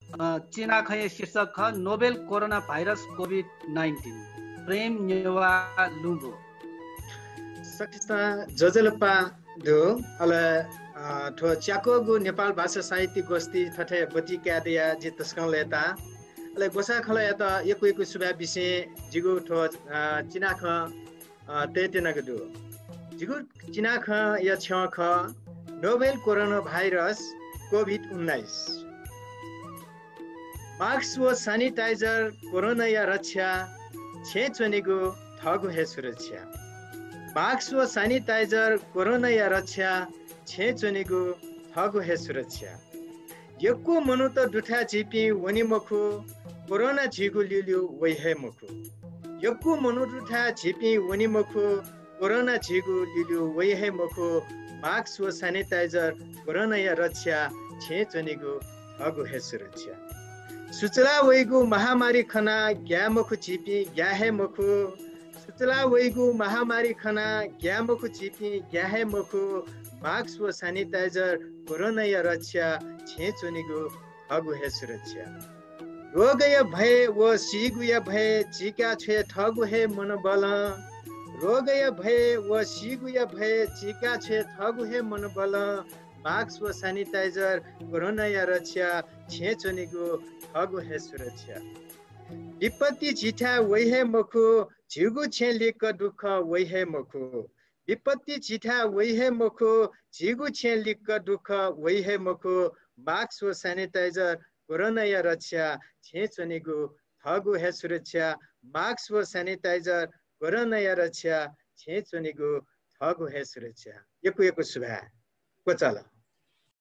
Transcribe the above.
चीना खये शीर्षक ख नोबेल कोरोना भाइरस कोभिड-19 प्रेम नेवा लुम्बो सकिस्ता जजलपा दो अल ठो च्याकोगु नेपाल भाषा साहित्य गोष्ठी ठठे बटी क्यादिया जि तस्कन लेता अले गोसा खला याता यकु सुबा विषय जिगु ठो चिना ख तेतेनगु दु जिगु चिना ख या छ ख Nobel corona virus COVID-19 mask व सैनिटाइजर कोरोना या रक्षा छे चनिगु ठगु हे सुरक्षा मास्क व सैनिटाइजर कोरोना या रक्षा छे चनिगु ठगु हे सुरक्षा यक्कु मनु त दुठा छिपी वनि मखु कोरोना झिगु लिलु वै हे मखु यक्कु मनु दुठा छिपी वनि मखु कोरोना झिगु लिलु वै हे मखु मास्क व सैनिटाइजर कोरोना या रक्षा छे चनिगु ठगु हे सुरक्षा सुचला वैगु महामारी खना ग्या मखु छिपी ग्या हे मखु सुचला वैगु महामारी खना ग्या मखु छिपी ग्या हे मखु मास्क व सैनिटाइजर कोरोना या रक्षा छे चुनिगु ठगु हे सुरक्षा रोग या भय व सिगु या भय चिका छे ठगु हे मनोबल रोग या भय व सिगु या भय चिका छे ठगु हे मनोबल मास्क व सैनिटाइजर कोरोना या रक्षा छे चुनिगु ठगु हे सुरक्षा विपत्ति चिठा वै हे मखु झिगु छे लिक दुख वै हे मखु विपत्ति चिठा वै हे मखु झिगु छे लिक दुख वै हे मखु मास्क व सैनिटाइजर कोरोना या रक्षा छे चनिगु ठगु हे सुरक्षा मास्क व सैनिटाइजर कोरोना या रक्षा छे चनिगु ठगु हे सुरक्षा यकु सुभा कोचल